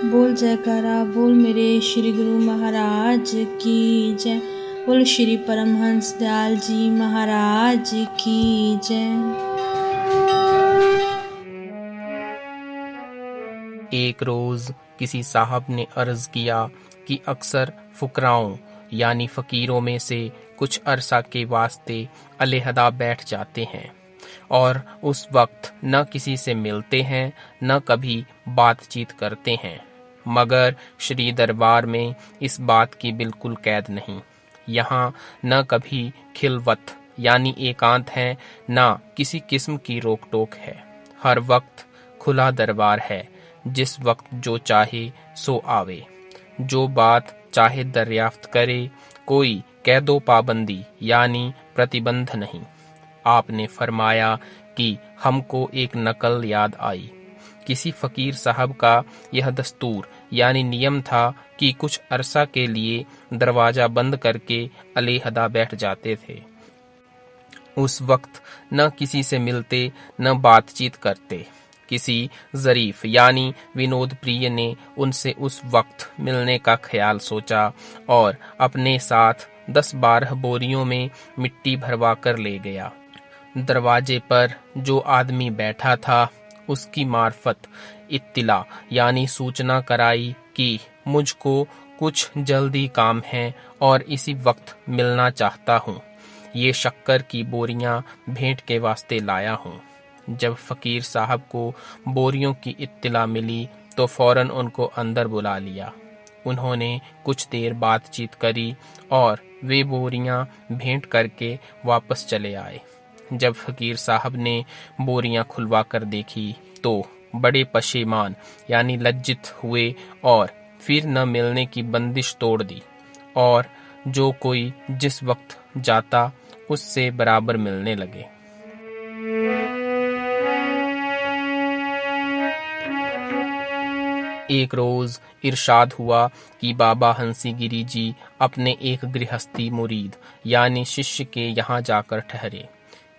बोल जयकारा बोल मेरे श्री गुरु महाराज की जय। बोल श्री परमहंस दयाल जी महाराज की जय। एक रोज किसी साहब ने अर्ज किया कि अक्सर फुकराओं यानी फकीरों में से कुछ अरसा के वास्ते अलहदा बैठ जाते हैं और उस वक्त न किसी से मिलते हैं न कभी बातचीत करते हैं, मगर श्री दरबार में इस बात की बिल्कुल कैद नहीं। यहाँ न कभी खिलवत यानी एकांत है, न किसी किस्म की रोक टोक है। हर वक्त खुला दरबार है, जिस वक्त जो चाहे सो आवे, जो बात चाहे दरियाफ्त करे, कोई कैदो पाबंदी यानी प्रतिबंध नहीं। आपने फरमाया कि हमको एक नकल याद आई। किसी फकीर साहब का यह दस्तूर यानी नियम था कि कुछ अरसा के लिए दरवाजा बंद करके अलहदा बैठ जाते थे। उस वक्त न किसी से मिलते न बातचीत करते। किसी जरीफ यानी विनोद प्रिय ने उनसे उस वक्त मिलने का ख्याल सोचा और अपने साथ 10-12 बोरियों में मिट्टी भरवा कर ले गया। दरवाजे पर जो आदमी बैठा था उसकी मार्फत इत्तिला यानी सूचना कराई कि मुझको कुछ जल्दी काम है और इसी वक्त मिलना चाहता हूँ। ये शक्कर की बोरियां भेंट के वास्ते लाया हूँ। जब फकीर साहब को बोरियों की इत्तिला मिली तो फौरन उनको अंदर बुला लिया। उन्होंने कुछ देर बातचीत करी और वे बोरियां भेंट करके वापस चले आए। जब फकीर साहब ने बोरियां खुलवा कर देखी तो बड़े पशेमान यानी लज्जित हुए और फिर न मिलने की बंदिश तोड़ दी और जो कोई जिस वक्त जाता उससे बराबर मिलने लगे। एक रोज इरशाद हुआ कि बाबा हंसी गिरी जी अपने एक गृहस्थी मुरीद यानी शिष्य के यहाँ जाकर ठहरे।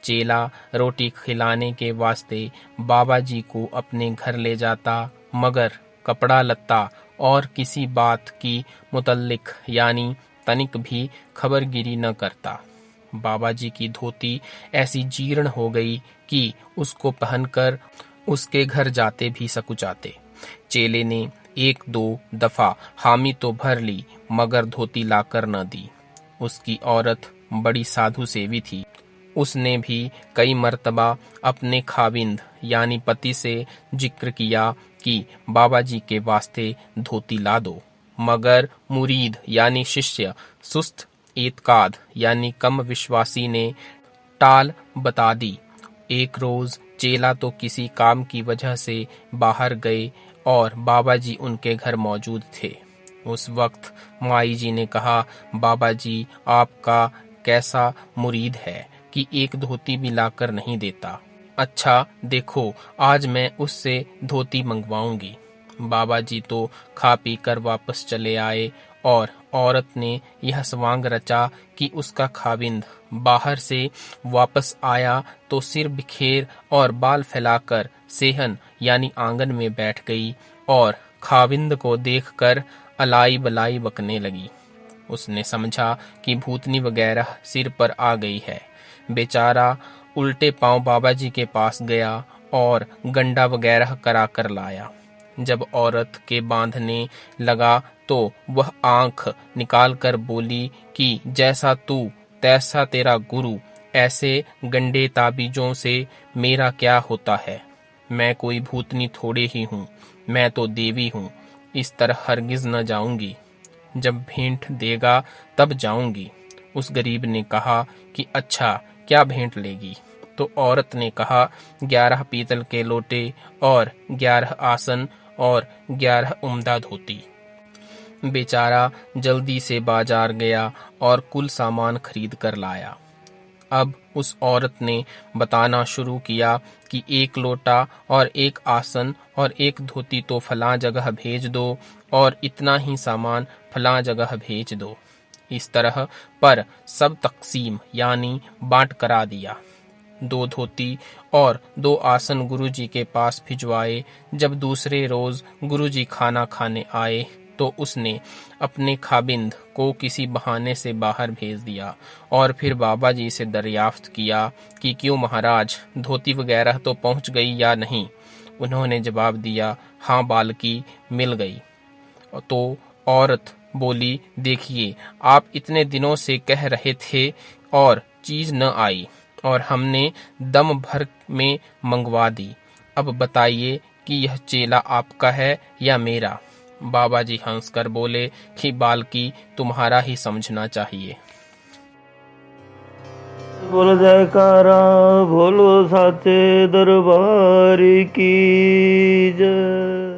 चेला रोटी खिलाने के वास्ते बाबा जी को अपने घर ले जाता, मगर कपड़ा लत्ता और किसी बात की मुतल्लिक यानी तनिक भी खबरगिरी न करता। बाबा जी की धोती ऐसी जीर्ण हो गई कि उसको पहनकर उसके घर जाते भी सकुचाते। चेले ने 1-2 दफा हामी तो भर ली, मगर धोती लाकर न दी। उसकी औरत बड़ी साधु सेवी थी। उसने भी कई मर्तबा अपने खाविंद यानी पति से जिक्र किया कि बाबा जी के वास्ते धोती ला दो, मगर मुरीद यानी शिष्य सुस्त एतकाद यानी कम विश्वासी ने टाल बता दी। एक रोज चेला तो किसी काम की वजह से बाहर गए और बाबा जी उनके घर मौजूद थे। उस वक्त माई जी ने कहा, बाबा जी आपका कैसा मुरीद है कि एक धोती भी लाकर नहीं देता। अच्छा देखो, आज मैं उससे धोती मंगवाऊंगी। बाबा जी तो खा पी कर वापस चले आए और औरत ने यह सवांग रचा कि उसका खाविंद बाहर से वापस आया तो सिर बिखेर और बाल फैलाकर सेहन यानी आंगन में बैठ गई और खाविंद को देखकर अलाई बलाई बकने लगी। उसने समझा कि भूतनी वगैरह सिर पर आ गई है। बेचारा उल्टे पांव बाबा जी के पास गया और गंडा वगैरह करा कर लाया। जब औरत के बांधने लगा तो वह आंख निकाल कर बोली कि जैसा तू तैसा तेरा गुरु, ऐसे गंडे ताबीजों से मेरा क्या होता है। मैं कोई भूतनी थोड़े ही हूँ, मैं तो देवी हूँ। इस तरह हरगिज न जाऊंगी। जब भेंट देगा तब जाऊंगी। उस गरीब ने कहा कि अच्छा क्या भेंट लेगी? तो औरत ने कहा 11 पीतल के लोटे और 11 आसन और 11 उम्दा धोती। बेचारा जल्दी से बाजार गया और कुल सामान खरीद कर लाया। अब उस औरत ने बताना शुरू किया कि 1 लोटा और 1 आसन और 1 धोती तो फलां जगह भेज दो और इतना ही सामान फलां जगह भेज दो। इस तरह पर सब तकसीम यानी बांट करा दिया। 2 धोती और 2 आसन गुरुजी के पास भिजवाए। जब दूसरे रोज गुरुजी खाना खाने आए तो उसने अपने खाबिंद को किसी बहाने से बाहर भेज दिया और फिर बाबा जी से दरियाफ्त किया कि क्यों महाराज, धोती वगैरह तो पहुंच गई या नहीं। उन्होंने जवाब दिया, हाँ बालकी, मिल गई। तो औरत बोली, देखिए आप इतने दिनों से कह रहे थे और चीज न आई और हमने दम भर में मंगवा दी। अब बताइए कि यह चेला आपका है या मेरा। बाबा जी हंसकर बोले कि बालकी, तुम्हारा ही समझना चाहिए। बोलो जयकारा, बोलो साचे दरबार की जय।